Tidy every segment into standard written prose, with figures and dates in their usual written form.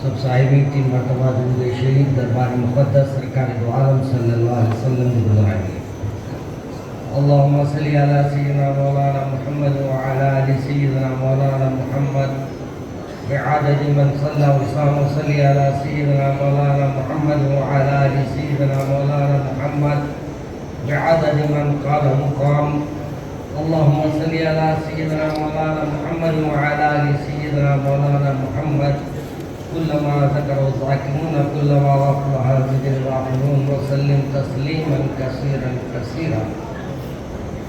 سب صاحبین 3 مرتبہ درود شریف دربار مقدس سرکار دو عالم صلی اللہ علیہ وسلم نے گزارائیے۔ اللہم صلی علی سیدنا مولانا محمد وعلی آل سیدنا مولانا محمد بعدد من صلی وسلم صلی علی سیدنا مولانا محمد وعلی آل سیدنا مولانا محمد بعدد من قال مقام۔ اللہم صلی علی سیدنا مولانا محمد وعلی آل سیدنا مولانا محمد كلما ذكر الذاكرون كلما وقع على ذكر الغافلون وسلم تسليما كثيرا كثيرا۔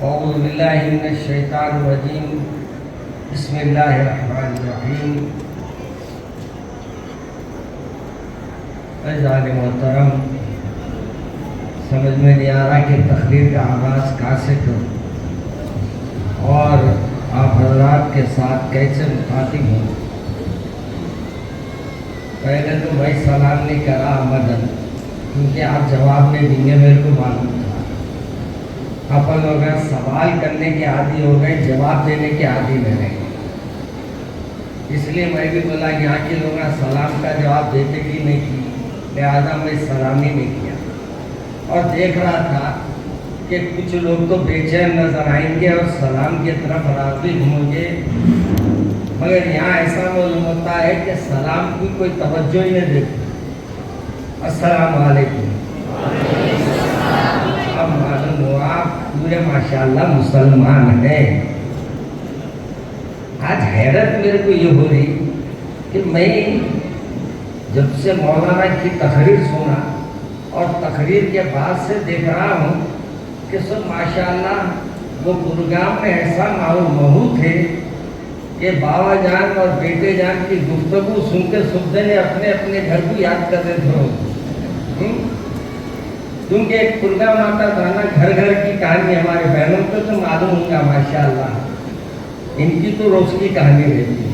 أعوذ بالله من الشيطان الرجيم، بسم الله الرحمن الرحيم۔ عزیزان محترم، سمجھ میں نہیں آ رہا کہ تقریر کا آغاز کہاں سے کروں اور آپ حضرات کے ساتھ کیسے مخاطب ہوں۔ پہلے تو میں سلام نہیں کرا مدن، کیونکہ آپ جواب نہیں دیں گے، میرے کو معلوم تھا۔ اپن لوگ سوال کرنے کے عادی ہو گئے، جواب دینے کے عادی نہیں رہے، اس لیے میں بھی بولا یہاں کے لوگ سلام کا جواب دیتے کہ نہیں کی، لہٰذا میں سلام ہی نہیں کیا۔ اور دیکھ رہا تھا کہ کچھ لوگ تو بے چین نظر آئیں گے اور سلام کی طرف راغب ہوں گے، مگر یہاں ایسا معلوم ہوتا ہے کہ سلام کی کوئی توجہ ہی نہیں دیتی۔ السلام علیکم۔ اب معلوم ہوا پورے ماشاءاللہ مسلمان ہیں۔ آج حیرت میرے کو یہ ہو رہی کہ میں جب سے مولانا کی تقریر سنا اور تقریر کے بعد سے دیکھ رہا ہوں کہ سب ماشاءاللہ وہ گرگام میں ایسا ماحول تھے کہ بابا جان اور بیٹے جان کی گفتگو سن کے سب نے اپنے اپنے گھر کو یاد کر رہے تھے، کیونکہ ایک پرگام آتا تھا نا، گھر گھر کی کہانی ہمارے بہنوں کو تو معلوم ہوگا ماشاءاللہ، ان کی تو روز کی کہانی رہتی ہے۔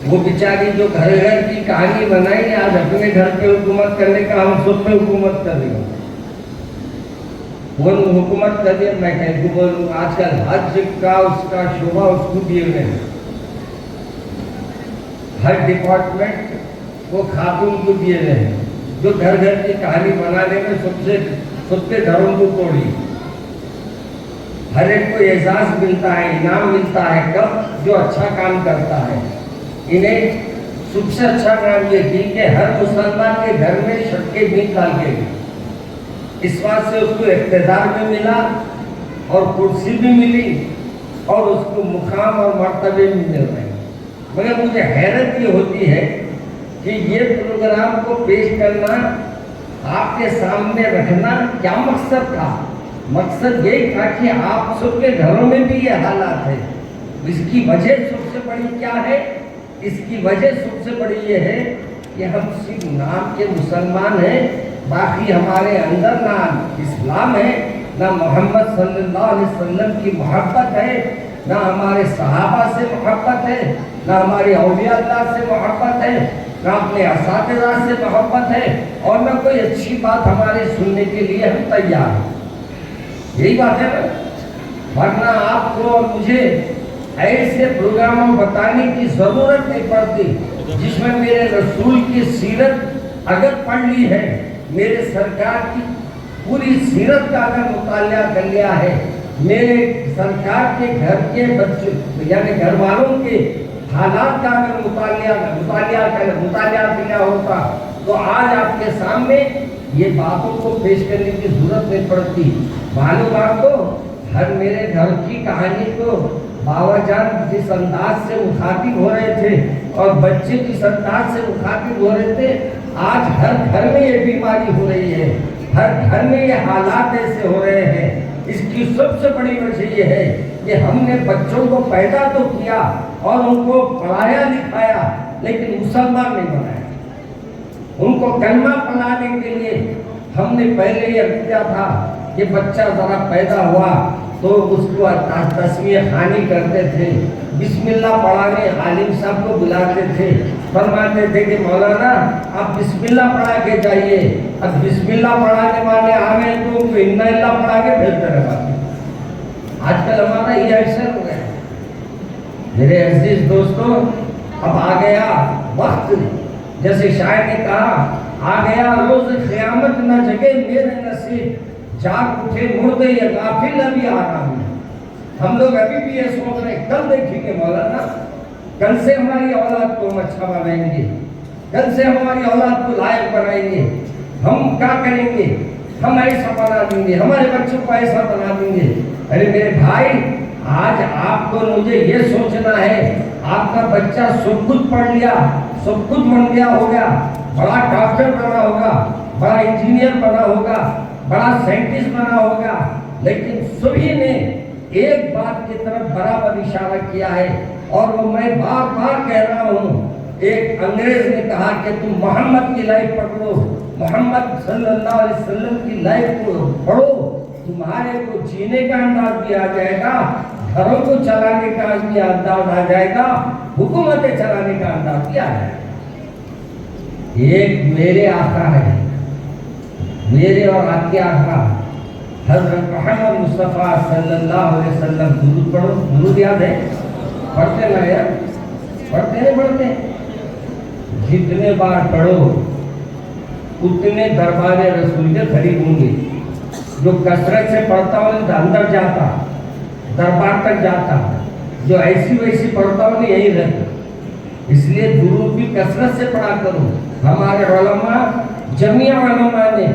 وہ بیچاری جو گھر گھر کی کہانی بنائی، آج اپنے گھر پہ حکومت کرنے کا ہم سب پہ حکومت کر رہے ہیں۔ وہ حکومت کر دیا، میں کہہ بولوں آج کل حج کا اس کا شعبہ اس کو دیے ہوئے ہیں، ہر ڈپارٹمنٹ وہ خاتون کو دیے ہوئے ہیں، جو گھر گھر کی کہانی بنانے میں سب کے گھروں کو توڑی۔ ہر ایک کو اعزاز ملتا ہے، انعام ملتا ہے، کب جو اچھا کام کرتا ہے۔ انہیں سب سے اچھا کام یہ کی کہ ہر مسلمان کے گھر میں شٹکے بھی ڈال کے گئے، اس بات سے اس کو اقتدار بھی ملا اور کرسی بھی ملی اور اس کو مقام اور مرتبے بھی مل رہے ہیں۔ مگر مجھے حیرت یہ ہوتی ہے کہ یہ پروگرام کو پیش کرنا، آپ کے سامنے رکھنا کیا مقصد تھا؟ مقصد یہ تھا کہ آپ سب کے گھروں میں بھی یہ حالات ہے۔ اس کی وجہ سب سے بڑی کیا ہے؟ اس کی وجہ سب سے بڑی یہ ہے کہ ہم صرف نام کے مسلمان ہیں، باقی ہمارے اندر نہ اسلام ہے، نہ محمد صلی اللہ علیہ وسلم کی محبت ہے، نہ ہمارے صحابہ سے محبت ہے، نہ ہمارے اولیاء اللہ سے محبت ہے، نہ اپنے اساتذہ سے محبت ہے، اور نہ کوئی اچھی بات ہمارے سننے کے لیے ہم تیار ہیں۔ یہی بات ہے نا، ورنہ آپ کو اور مجھے ایسے پروگراموں بتانے کی ضرورت نہیں پڑتی جس میں میرے رسول کی سیرت اگر پڑھ لی ہے، میرے سرکار کی پوری سیرت کا اگر مطالعہ کر لیا ہے، میرے سرکار کے گھر کے بچوں یعنی گھر والوں کے حالات کا اگر مطالعہ کیا ہوتا تو آج آپ کے سامنے یہ باتوں کو پیش کرنے کی ضرورت نہیں پڑتی۔ معلوم آپ کو ہر میرے گھر کی کہانی کو بابا جان جس انداز سے مخاطب ہو رہے تھے اور بچے جس انداز سے مخاطب ہو رہے تھے، آج ہر گھر میں یہ بیماری ہو رہی ہے، ہر گھر میں یہ حالات ایسے ہو رہے ہیں۔ اس کی سب سے بڑی وجہ یہ ہے کہ ہم نے بچوں کو پیدا تو کیا اور ان کو پڑھایا لکھایا، لیکن مسلمان نہیں بنایا۔ ان کو کلمہ پڑھانے کے لیے ہم نے پہلے یہ کیا تھا کہ بچہ ذرا پیدا ہوا تو اس کو تسمیہ خوانی کرتے تھے، بسم اللہ پڑھانے عالم صاحب کو بلاتے تھے، فرماتے تھے کہ مولانا آپ بسم اللہ پڑھا کے جائیے۔ اب بسم اللہ پڑھانے والے آگئے تو ان کو انا اللہ پڑھا کے بھیجتے رہے۔ آج کل ہمارا یہ ایسا ہو گیا۔ میرے عزیز دوستوں، اب آ گیا وقت جیسے شاعر نے کہا آ گیا روز قیامت نہ جگے میرے نصیب جاگ اٹھے مردے یہ غافل ابھی آرام ہے. ہم لوگ ابھی بھی یہ سوچ رہے ہیں کل دیکھیں گے مولانا, کل سے ہماری اولاد کو ہم اچھا بنائیں گے, کل سے ہماری اولاد کو لائق بنائیں گے, ہم کیا کریں گے, ہم ایسا بنا دیں گے, ہمارے بچوں کو ایسا بنا دیں گے. ارے میرے بھائی, آج آپ کو مجھے یہ سوچنا ہے آپ کا بچہ سب کچھ پڑھ لیا, سب کچھ بن گیا ہوگا, بڑا ڈاکٹر بنا ہوگا, بڑا انجینئر بنا ہوگا, بڑا سائنٹسٹ بنا ہوگا, لیکن سبھی نے ایک بات کی طرف برابر اشارہ کیا ہے, اور وہ میں بار بار کہہ رہا ہوں. ایک انگریز نے کہا کہ تم محمد کی لائف پکڑو, محمد صلی اللہ علیہ وسلم کی لائف کو پڑھو, تمہارے کو جینے کا انداز بھی آ جائے گا, گھروں کو چلانے کا بھی انداز آ جائے گا, حکومتیں چلانے کا انداز بھی آ جائے گا. ایک میرے آقا ہے, میرے اور آپ کے آقا حضرت محمد مصطفیٰ صلی اللہ علیہ وسلم. درود پڑھو, درود یاد ہے, پڑھتے نا یار, پڑھتے ہیں پڑھتے ہیں. جتنے بار پڑھو اتنے دربار رسول کے قریب ہوں گے. جو کثرت سے پڑھتا ہوں تو اندر جاتا, دربار تک جاتا, جو ایسی ویسی پڑھتا ہوں یہی رہتا. اس لیے درود بھی کثرت سے پڑھا کرو. ہمارے علماء, جميع علماء نے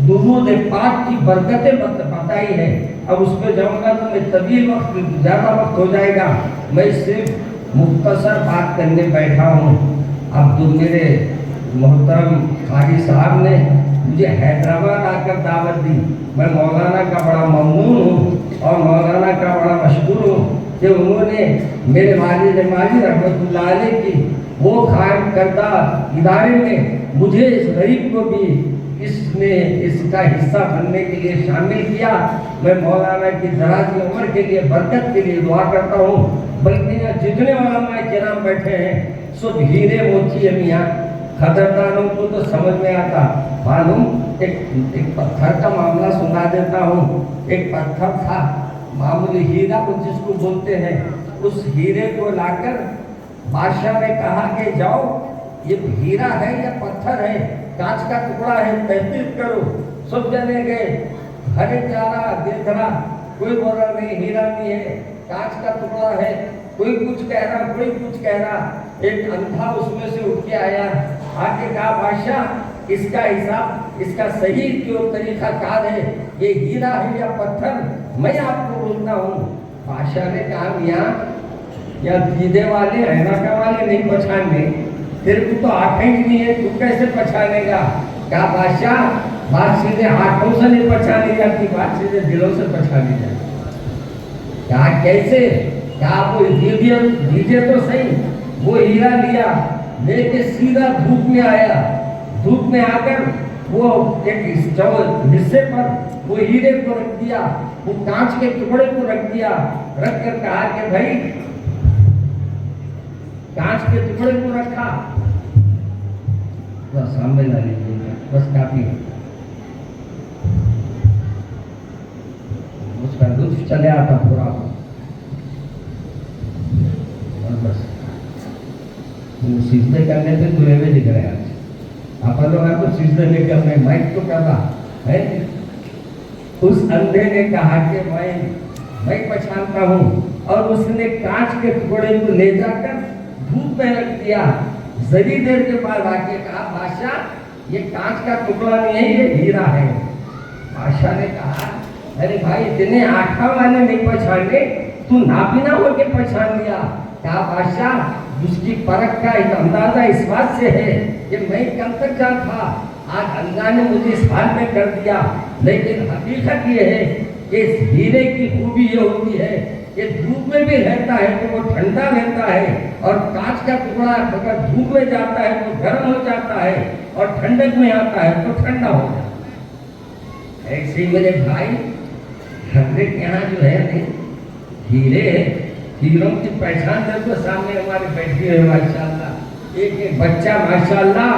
درود پاک کی برکتیں بتائی ہے. اب اس پہ جاؤں گا تو میں طویل وقت, زیادہ وقت ہو جائے گا. میں صرف مختصر بات کرنے بیٹھا ہوں. اب تو میرے محترم قاری صاحب نے مجھے حیدرآباد آ کر دعوت دی. میں مولانا کا بڑا ممنون ہوں اور مولانا کا بڑا مشکور ہوں کہ انہوں نے میرے والد ماجد رحمۃ اللہ علیہ کی وہ قائم کردہ ادارے میں مجھے اس غریب کو بھی اس کا حصہ بننے کے لیے شامل کیا. میں مولانا کی دراز عمر کے لیے, برکت کے لیے دعا کرتا ہوں. بلکہ جتنے علماء کرام بیٹھے ہیں سب ہیرے موتی ہیں میاں. خدردانوں کو تو سمجھ میں آتا. معلوم ایک پتھر کا معاملہ سنا دیتا ہوں. ایک پتھر تھا, معمولی ہیرا جس کو بولتے ہیں, اس ہیرے کو لا کر بادشاہ نے کہا کہ جاؤ یہ ہیرا ہے یا پتھر ہے, کانچ کا ٹکڑا ہے, تحقیق کرو. سب جنے گئے, ہر ایک جا رہا, دیکھ رہا, کوئی بول رہا نہیں ہیرا نہیں ہے, کانچ کا ٹکڑا ہے. کوئی کچھ کہہ رہا, کوئی کچھ کہہ رہا. ایک اندھا اس میں سے اٹھ کے آیا, آ کے کہا بادشاہ اس کا حساب, اس کا صحیح جو طریقہ کار ہے, یہ ہیرا ہے یا پتھر, میں آپ کو بولتا ہوں. بادشاہ نے کہا میاں یا دیدے والے اینکا والے نہیں پہچاننے, تیرے کو تو آنکھیں ہی نہیں ہے, تو کیسے پہچانے گا. کہا بادشاہ بات سیدھے آنکھوں سے نہیں پہچانی جاتی, بات سیدھے دلوں سے پہچانی جاتی. کہا کیسے. کہا آپ کو دیجیے تو صحیح. وہ ہیرا لیا, لے کے سیدھا دھوپ میں آیا. دھوپ میں آ کر وہ ایک حصے پر وہ ہیرے کو رکھ دیا, وہ کانچ کے ٹکڑے کو رکھ دیا. رکھ کر کہا کہ بھائی, کانچ کے ٹکڑے کو رکھا, بس سامنے لا لیجیے, بس کافی ہے. اس کا لطف چلے آتا پورا. بس سجدے کرنے سے دورے میں دکھ رہے آج. آپ لوگ آپ کو سجدے نہیں کر رہے, مائک تو کر رہا ہے. اس اندھے نے کہا کہ میں پہچانتا ہوں, اور اس نے کانچ کے ٹکڑے کو لے جا کر دھوپ میں رکھ دیا. ذری دیر کے بعد آ کے کہا بادشاہ یہ کانچ کا ٹکڑا نہیں ہے, یہ ہیرا ہے. بادشاہ نے کہا ارے بھائی اتنے آنکھوں والے نہیں پہچانے, تو نابینا ہو کے پہچان لیا. کہا بادشاہ اس کی پرکھ کا اندازہ اس بات سے ہے کہ میں کل تک جان تھا, آج اللہ نے مجھے اس حال میں کر دیا. لیکن حقیقت یہ ہے کہ اس ہیرے کی خوبی یہ ہوتی ہے کہ دھوپ میں بھی رہتا ہے تو وہ ٹھنڈا رہتا ہے, اور کانچ کا ٹکڑا اگر دھوپ میں جاتا ہے تو گرم ہو جاتا ہے, اور ٹھنڈک میں آتا ہے تو ٹھنڈا ہو جاتا ہے. ایسے ہی میرے بھائی حضرت کے یہاں جو ہے ہیرے, ہیروں کی پہچان کر تو سامنے ہمارے بیٹھی ہے ماشاءاللہ. ایک ایک بچہ ماشاءاللہ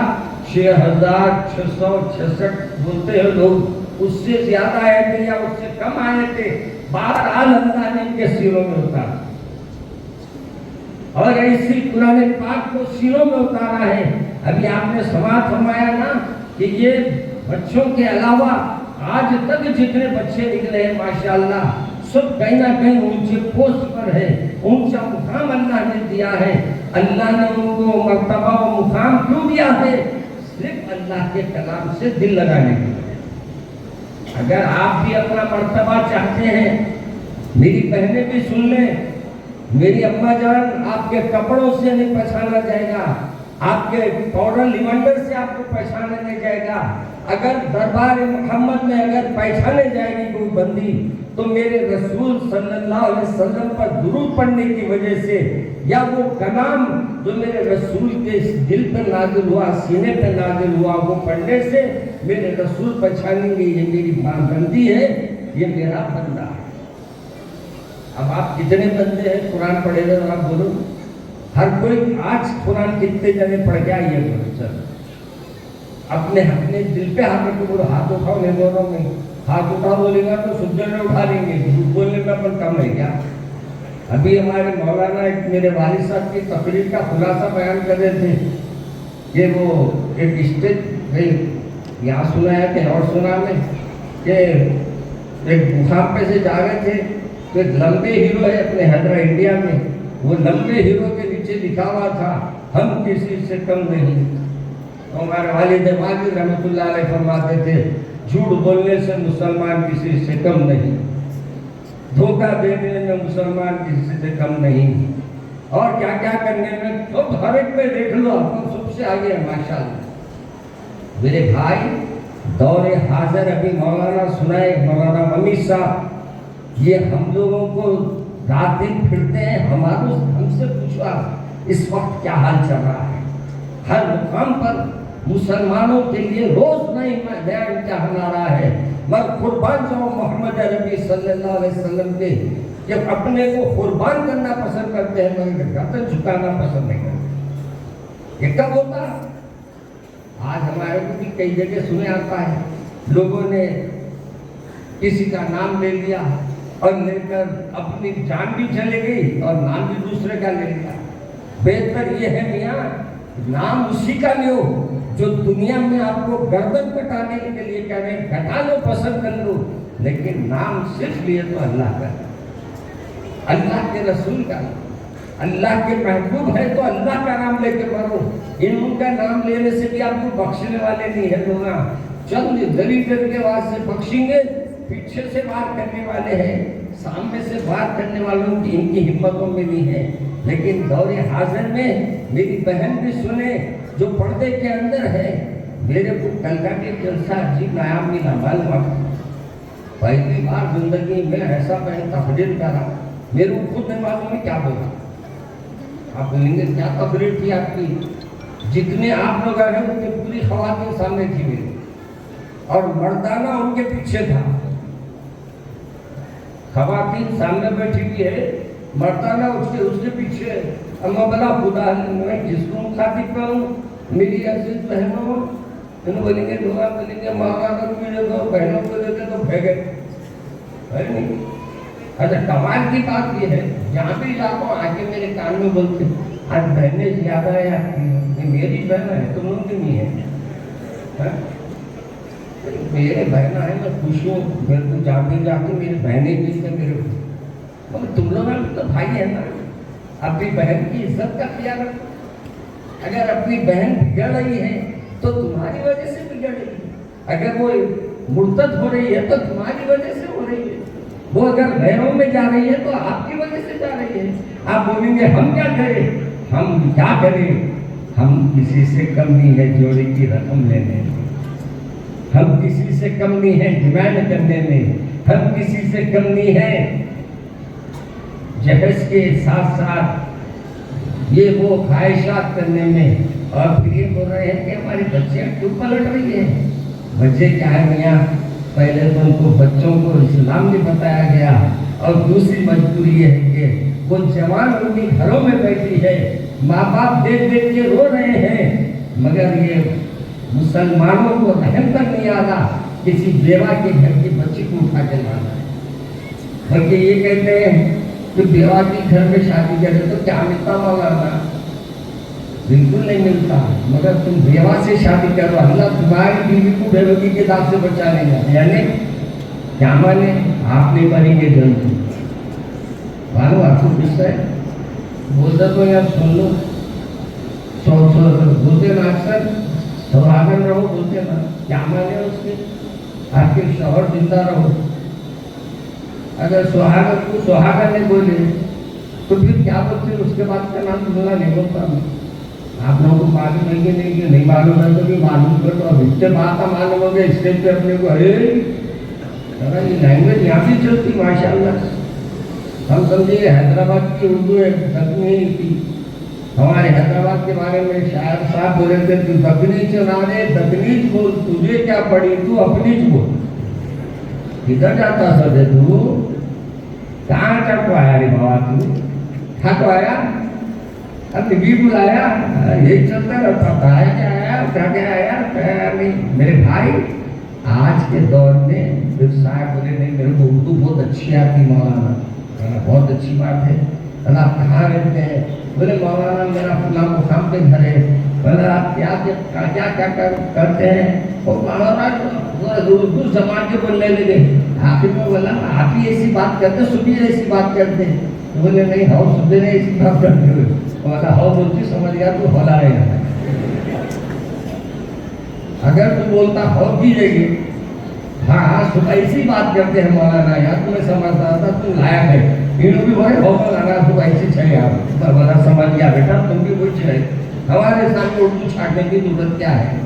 6666 بولتے ہیں لوگ, اس سے زیادہ آئے تھے یا اس سے کم آئے تھے, بہرحال اللہ نے ان کے سیروں میں اتارا. اور ایسی قرآن پاک کو سینوں میں اتارا ہے. ابھی آپ نے سماعت فرمایا نا کہ یہ بچوں کے علاوہ آج تک جتنے بچے نکلے ہیں ماشاءاللہ سب کہیں نہ کہیں اونچے پوسٹ پر ہے, اونچا مقام اللہ نے دیا ہے. اللہ نے ان کو مرتبہ و مقام کیوں دیا ہے؟ صرف اللہ کے کلام سے دل لگانے کے لیے. اگر آپ بھی اپنا مرتبہ چاہتے ہیں, میری بہنیں بھی سن لیں, میری اماں جان آپ کے کپڑوں سے نہیں پہچانا جائے گا, آپ کے پاؤڈر لیونڈر سے آپ کو پہچانا نہیں جائے گا. اگر دربار محمد میں اگر پہچانے جائے گی کوئی بندی تو میرے رسول صلی اللہ علیہ وسلم پر درود پڑھنے کی وجہ سے, یا وہ کلام جو میرے رسول کے دل پہ نازل ہوا, سینے پہ نازل ہوا, وہ پڑھنے سے میرے رسول پہچانیں گے یہ میری بندی ہے, یہ میرا بندہ ہے. اب آپ کتنے بندے ہیں قرآن پڑھے گا آپ بولو؟ ہر کوئی آج قرآن کتنے جنے پڑھ گیا یہ بولو. چل اپنے دل پہ ہاتھ رکھو, بولو ہاتھ اٹھاؤ. نہیں بول رہا ہوں میں, ہاتھ اٹھاؤ بولے گا تو سجدے میں اٹھا لیں گے, جھوٹ بولنے میں اپن کم ہے کیا؟ ابھی ہمارے مولانا ایک میرے والد صاحب کی تقریر کا خلاصہ بیان کر رہے تھے کہ وہ ایک اسٹیج یہاں سنا ہے کہ اور سنا میں کہ ایک مقام پہ سے جا رہے تھے تو ایک لمبے ہیرو ہے اپنے حیدرآباد انڈیا میں, وہ لمبے ہیرو کے نیچے لکھا ہوا تھا ہم کسی سے کم نہیں. ہمارے والد ماجد رحمۃ اللہ علیہ فرماتے تھے جھوٹ بولنے سے مسلمان کسی سے کم نہیں, دھوکہ دینے میں مسلمان کسی سے کم نہیں, اور کیا کیا کرنے میں تو ہر ایک میں دیکھ لو ہم سب سے آگے ہیں ماشاءاللہ. میرے بھائی دور حاضر ابھی مولانا سنائے, مولانا ممی صاحب, یہ ہم لوگوں کو رات دن پھرتے ہیں, ہم سے پوچھو اس وقت کیا حال چل رہا ہے. ہر مقام پر مسلمانوں کے لیے روز نیا امتحان آ رہا ہے. مگر قربان جاؤ محمد عربی صلی اللہ علیہ وسلم کے, جب اپنے کو قربان کرنا پسند کرتے ہیں مگر گردن جھکانا پسند نہیں کرتے. یہ کب ہوتا؟ آج ہمارے کو بھی کئی جگہ سنے آتا ہے لوگوں نے کسی کا نام لے لیا اور لے کر اپنی جان بھی چلے گئی اور نام بھی دوسرے کا لے لیا. بہتر یہ ہے میاں نام اسی کا لو جو دنیا میں آپ کو گردن کٹانے کے لیے کہہ رہے ہیں, کٹا لو, پسند کر لو, لیکن نام صرف لیے تو اللہ کا, اللہ کے رسول کا, اللہ کے محبوب ہے تو اللہ کا نام لے کے مرو. ان کا نام لینے سے بھی آپ کو بخشنے والے نہیں ہے لوگ, چند دری دیر کے بعد سے بخشیں گے, پیچھے سے بات کرنے والے ہیں, سامنے سے بات کرنے والوں کی ان کی ہمتوں میں نہیں ہے. لیکن دور حاضر میں میری بہن بھی سنے جو پردے کے اندر ہے, میرے کو کلکا کے جلسہ عجیب نایاب ملا. معلوم پہلی بار زندگی میں ایسا میں تقریر کرا, میرے کو خود نہیں معلوم ہے کیا بولا. آپ بولیں گے کیا تقریر تھی آپ کی؟ جتنے آپ لوگ آئے ان کی پوری خواتین سامنے تھی میری, اور مردانہ ان کے پیچھے تھا. خواتین سامنے بیٹھی ہوئی ہے, مردانہ اس کے پیچھے. اما بلا خدا میں جس کو مخاطب کروں, میری عزیز بہنوں, انہوں بولیں گے دعا, بولیں گے ماں اگر مجھے دو, بہنوں کو دیتے تو بھیگے ہے نہیں. اچھا کمال کی بات یہ ہے, جہاں بھی جاتا ہوں آ کے میرے کان میں بولتے آج بہنیں زیادہ ہے آپ کی, میری بہن ہے تم لوگ کی نہیں ہے. میرے بہن ہے, میں خوش ہوں, میرے کو جاتے جاتے میری بہنیں بھی تھے میرے کو, مگر تم لوگ بھی تو بھائی ہے نا, اپنی بہن کی عزت کا خیال رکھو. اگر اپنی بہن بگڑ رہی ہے تو تمہاری وجہ سے بگڑ رہی ہے, اگر وہ مرتد ہو رہی ہے تو تمہاری وجہ سے ہو رہی ہے, وہ اگر غیروں میں جا رہی ہے تو آپ کی وجہ سے جا رہی ہے. آپ بولیں گے ہم کیا کریں, ہم کیا کریں, ہم کسی سے کم نہیں ہے جوڑے کی رقم لینے میں, ہم کسی سے کم نہیں ہے ڈیمانڈ کرنے میں, ہم کسی سے کم نہیں ہے جہیز کے ساتھ ساتھ یہ وہ خواہشات کرنے میں. اور پھر یہ بول رہے ہیں کہ ہماری بچیاں کیوں پلٹ رہی ہیں. بچے کیا ہے میاں, پہلے تو ان کو بچوں کو اسلام نہیں بتایا گیا, اور دوسری مجبوری یہ ہے کہ وہ جوان ان کی گھروں میں بیٹھی ہے, ماں باپ دیکھ دیکھ کے رو رہے ہیں, مگر یہ مسلمانوں کو رحم تک نہیں آ رہا کسی بیوہ کے گھر کی بچی کو اٹھا کے لانا ہے. بلکہ یہ کہتے ہیں کہ بیوہ کی گھر میں شادی کرے تو کیا ملتا مولانا؟ بالکل نہیں ملتا، مگر تم بیوہ سے شادی کرو، اللہ تمہاری بیوی کو بیوگی کے داغ سے بچا لے گا۔ یعنی کیا مانے؟ آپ نہیں مریں گے جلدی۔ معلوم آپ کو غصہ ہے؟ بولتا تو یار سن لو، بولتے نا اکثر سہاگن رہو، بولتے نا، کیا مانے اس کے؟ آپ کے شوہر زندہ رہو۔ اگر سہاگن کو سہاگن نے بولے تو پھر کیا بولتے؟ اس کے بعد کا نام بولا نہیں بولتا میں۔ آپ لوگوں کو معلوم ہے کہ نہیں؟ کہ نہیں معلوم ہے تو بھی معلوم کر دو۔ اب اس سے بات کا معلوم ہو گیا، اسٹیج پہ اپنے کو یہ لینگویج یہاں بھی چلتی ماشاء اللہ۔ ہم سمجھے حیدرآباد کی اردو ہے، دکنی کی۔ ہمارے حیدرآباد کے بارے میں شاعر صاحب بولے تھے، تو دکنی چنا دے دکنی بول، تجھے کیا پڑی تو اپنی بول۔ کدھر جاتا سر تو؟ کہاں تک آیا رے بابا؟ تو تھک آیا؟ اب بھی بلایا؟ یہی چلتا رہتا تھا، آیا کیا آیا کیا کیا آیا نہیں۔ میرے بھائی آج کے دور میں پھر صاحب بولے نہیں میرے کو اردو بہت اچھی آتی مولانا، بہت اچھی بات ہے۔ آپ کہاں رہتے ہیں؟ بولے مولانا میرا فلاں مقام پہ گھر ہے۔ بولے آپ کیا کیا کرتے ہیں؟ وہ مولانا اردو زبان کے بولنے لگے۔ آخر میں بولا آپ ہی ایسی بات کرتے، صبح ایسی بات کرتے۔ بولے نہیں ہاؤ صبح ایسی بات کرتے ہوئے۔ بولا ہاؤ بولتی سمجھ گیا تو ہولا رہے گا۔ اگر تو بولتا ہو کی جگہ ہاں صبح ایسی بات کرتے ہیں مولانا، یا تمہیں سمجھتا تھا تم لائق ہے، انہوں بھی بولے ہو مولانا صبح ایسی چاہیے آپ بڑا سمجھ گیا بیٹا تم بھی وہی چاہیے۔ ہمارے سامنے اردو چھاٹنے کی ضرورت کیا ہے؟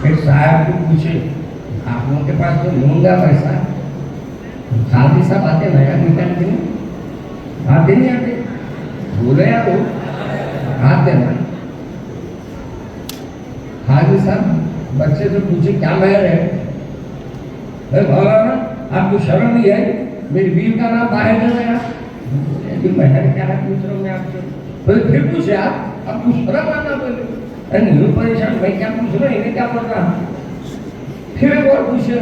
پھر صاحب کو پوچھے آپ لوگوں کے پاس تو لوں گا پیسہ؟ ساتھ ہی سب آتے نیا نکال کے نہیں آتے، نہیں آتے؟ بولے آپ آتے نا؟ حاجی صاحب بچے سے پوچھے کیا مہر ہے؟ مولانا آپ کو شرم نہیں ہے؟ میری بیوی کا نام باہر دے رہا ہے، مہر کیا ہے پوچھ رہا ہوں میں آپ سے۔ بولے پھر پوچھے آپ کو شرم آنا؟ بولے نہیں پریشان میں کیا پوچھ رہا ہوں، انہیں کیا پتا؟ پھر ایک اور پوچھے،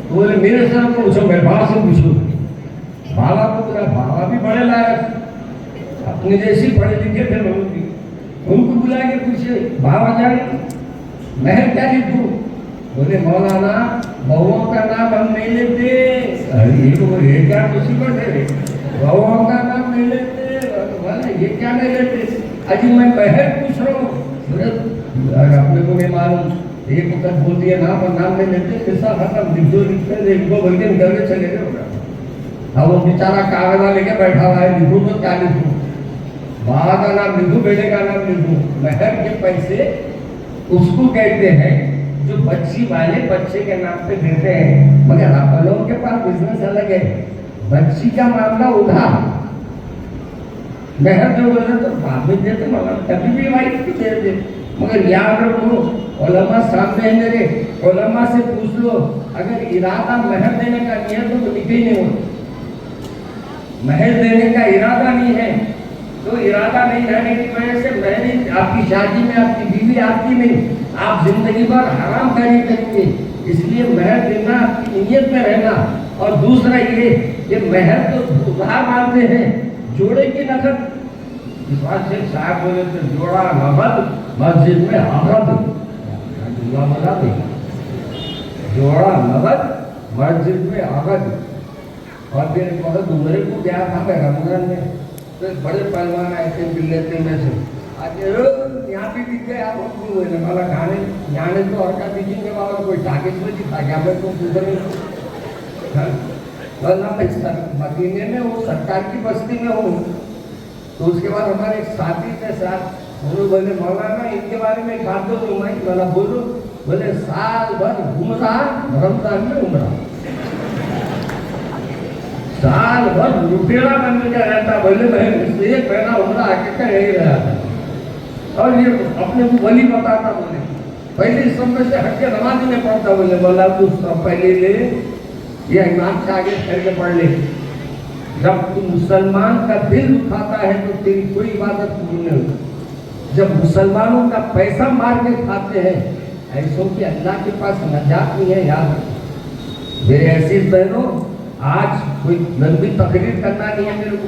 بولے میرے سر کو پوچھو، میرے بابا سے پوچھو۔ بابا کو میرا بابا بھی بڑے لائق، اپنے جیسی پڑھے لکھے تھے لوگ بھی، ان کو بلا کے پوچھے بابا جان مہر کیا لکھوں؟ بولے مولانا بہوؤں کا نام ہم نہیں لیتے۔ یہ کیا مصیبت ہے؟ بہوؤں کا نام نہیں لیتے، یہ کیا نہیں لیتے؟ اجی میں مہر پوچھ رہا ہوں، اپنے کو نہیں معلوم۔ ایک وقت بول دیا نام اور نام نہیں لیتے، قصہ ختم، لکھ دو لکھتے ایک دو بول کے نکل کے چلے گئے۔ اب وہ بیچارہ کاغذ لے کے بیٹھا ہوا ہے، لکھوں تو کیا لکھوں؟ ماں کا نام لکھوں، بیٹے کا نام لکھوں؟ مہر کے پیسے اس کو کہتے ہیں جو بچی والے بچے کے نام پہ دیتے ہیں، مگر آپ لوگوں کے پاس بزنس الگ ہے، بچی کا معاملہ ادھار، مہر جو بولے تو بعد میں دیتے، مگر کبھی بھی وائف کی دیتے۔ مگر یاد رکھو علماء سامنے ہیں میرے، علماء سے پوچھ لو، اگر ارادہ مہر دینے کا نہیں ہے تو نکاح نہیں ہوتا۔ مہر دینے کا ارادہ نہیں ہے تو ارادہ نہیں رہنے کی وجہ سے مہر آپ کی شادی میں آپ کی بیوی آپ کی نہیں، آپ زندگی بھر حرام کاری کریں گے۔ اس لیے مہر دینا آپ کی نیت میں رہنا۔ اور دوسرا یہ کہ مہر تو ادھار مانتے ہیں، جوڑے کی نقد۔ اس بات سے صاحب بولے تو جوڑا نقد مسجد میں عقد، بتا دے جوڑا نقد مسجد میں عقد۔ اور پھر بہت عمرے کو گیا تھا میں رمضان میں، تو ایک بڑے پہلوان آئے تھے ملتے میں سے، آج یہاں بھی دکھ گئے آپ اردو ہوئے والا کھانے یہاں تو اور کا دکھیں گے بابا کوئی ٹاکس میں دکھا گیا میں تو گزرے ورنہ میں مدینے میں ہوں، سرکار کی بستی میں ہوں۔ تو اس کے بعد ہمارے ایک ساتھی کے ساتھ انہوں بولے مولانا ان کے بارے میں ایک بات بولوں میں، بولا بولو۔ بولے سال بھر عمرہ رمضان میں عمرہ، سال بھر لٹیرا بن کے رہتا۔ بولے میں اس لیے پہلا عمرہ آ کے یہی رہا تھا، اور یہ اپنے کو ولی بتاتا۔ بولے پہلے اس سب میں سے ہٹ کے نماز ہی نہیں پڑھتا۔ بولے مولا تو سب پہلے لے یہ امام سے آگے پھر کے پڑھ لے۔ جب تو مسلمان کا دل دکھاتا ہے تو تیری کوئی عبادت قبول نہیں ہوتی۔ جب مسلمانوں کا پیسہ مار کے کھاتے ہیں ایسوں کہ اللہ کے پاس نجات نہیں ہے، یاد رکھو۔ میرے عزیز بہنوں، آج کوئی لمبی تقریر کرنا نہیں ہے میرے کو،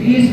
30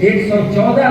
114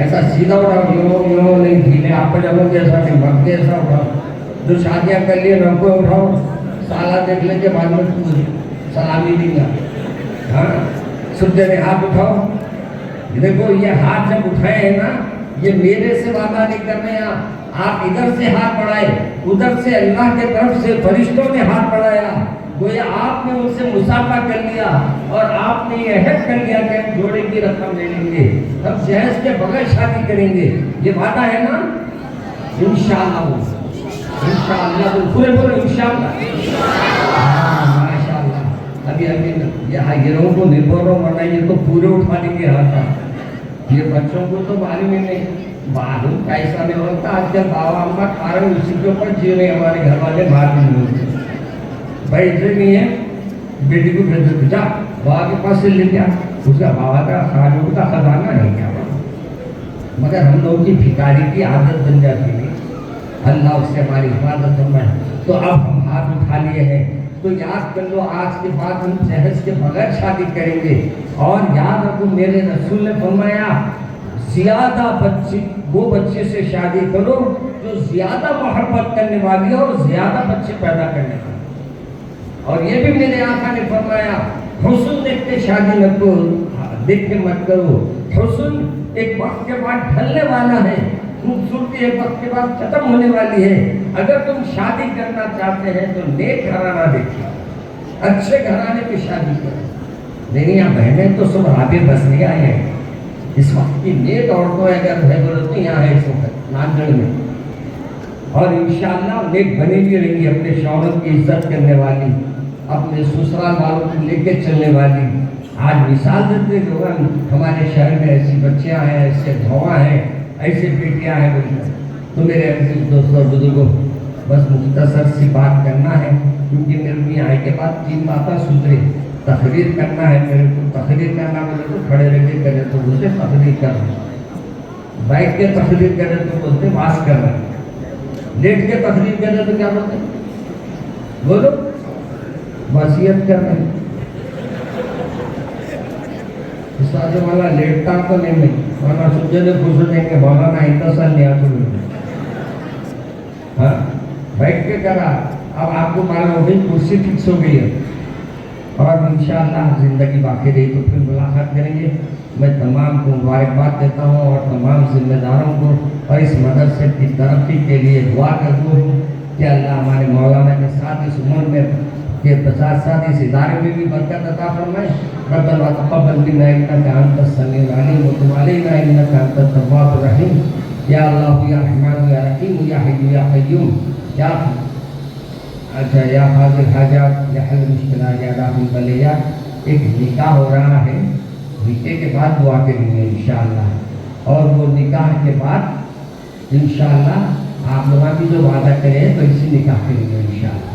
ایسا سیدھا اٹھاؤ، یوں نہیں، ڈھیلے آپ پجاموں جیسا نہیں، مگ جیسا اٹھاؤ. جو شادیاں کر لیے ان کو اٹھاؤ، سالہ دیکھ لیں کے بعد میں سلامی دیں گا. ہاں سجدے میں ہاتھ اٹھاؤ. دیکھو یہ ہاتھ جب اٹھائے ہیں نا، یہ میرے سے وعدہ نہیں کرنے ہیں. آپ ادھر سے ہاتھ بڑھائے، ادھر سے اللہ کے طرف سے فرشتوں نے ہاتھ بڑھایا. گویا آپ نے ان سے مسافہ کر لیا اور آپ نے یہ عہد کر لیا کہ ہم جوڑے کی رقم لے لیں گے، ہم جہیز کے بغیر شادی کریں گے. یہ وعدہ ہے نا؟ انشاءاللہ، انشاءاللہ پورے بولو انشاءاللہ. ماشاءاللہ. ابھی یہاں گروہوں کو نہیں بول رہا ہوں، ورنہ یہ تو پورے اٹھا لیں گے ہاتھ. یہ بچوں کو تو معلوم ہی نہیں معلوم کیسا نہیں ہوتا. آج کل بابا اماں کھا رہے اسی کے اوپر جی رہے. ہمارے گھر والے باہر نہیں ہوتے. بھائی اتنے نہیں ہے، بیٹی کو بھیج دو، جا بابا کے پاس سے لے کے آ. اس کا بابا کا خاجوں کا خزانہ نہیں کیا. مگر ہم لوگوں کی بھکاری کی عادت بن جاتی ہے. اللہ اس سے ہماری حفاظت فرمائے. تو اب ہم ہاتھ اٹھا لیے ہیں تو یاد کر لو، آج کے بعد ہم جہیز کے بغیر شادی کریں گے. اور یاد رکھو میرے رسول نے فرمایا زیادہ وہ بچے سے شادی کرو جو زیادہ محبت کرنے والی ہے اور زیادہ بچے پیدا کرنے والی. اور یہ بھی میرے آقا نے فرمایا حسن دیکھ کے شادی نہ کرو، دیکھ کے مت کرو. حسن ایک وقت کے بعد ڈھلنے والا ہے، خوبصورتی ایک وقت کے بعد ختم ہونے والی ہے. اگر تم شادی کرنا چاہتے ہیں تو نیک گھرانہ دیکھو، اچھے گھرانے کی شادی کرو. نہیں یہاں بہنیں تو سب رابع بس نہیں آئے ہیں. اس وقت کی نیک عورتوں اگر ہے تو یہاں ہے اس وقت ناندڑ میں. اور انشاءاللہ نیک بنی بھی رہیں گی، اپنے شوہر کی عزت کرنے والی، اپنے سسرال والوں کو لے کے چلنے والی. آج مثال دیتے لوگ ہمارے شہر میں ایسی بچیاں ہیں، ایسے بھواں ہیں، ایسے بیٹیاں ہیں. تو میرے عزیز دوستوں اور بزرگوں، بس مختصر سی بات کرنا ہے کیونکہ میرے کو آئے کے بعد 3 باتیں سدھرے. تقریر کرنا ہے میرے کو. تقریر کرنا بولے تو کھڑے رہ کے کرے تو بولتے تقریر کرنا، بیٹھ کے تقریر کرے تو بولتے واز کرنا، لیٹ کے تقریر کرے تو کیا بولتے بولو وصیت کر رہے. استاد والا لیٹتا تو نہیں ورنہ سجدے خوش ہو جائیں گے، مولانا انتصال نہیں آتا. ہاں بیٹھ کے کرا. اب آپ کو معلوم ہو گئی کرسی فکس ہو گئی ہے اور انشاءاللہ زندگی باقی رہی تو پھر ملاقات کریں گے. میں تمام کو مبارکباد دیتا ہوں اور تمام ذمہ داروں کو اور اس مدرسے کی ترقی کے لیے دعا کرتا ہوں کہ اللہ ہمارے مولانا کے ساتھ اس عمر میں کے ساتھ ساتھ اس ادارے میں بھی برکت عطا فرمائے. ربنا تقبل منا انک انت السمیع العلیم وتب علینا انک انت التواب الرحیم. یا اللہ یا رحمان یا رحیم یا حی یا قیوم یا اچھا یا حاضر حاجات یا حل مشکلات یا رحم البلیات. ایک نکاح ہو رہا ہے، نکاح کے بعد دعا کریں گے انشاءاللہ. اور وہ نکاح کے بعد انشاءاللہ آپ لوگوں کی جو وعدہ کریں تو اسی نکاح کریں گے انشاءاللہ.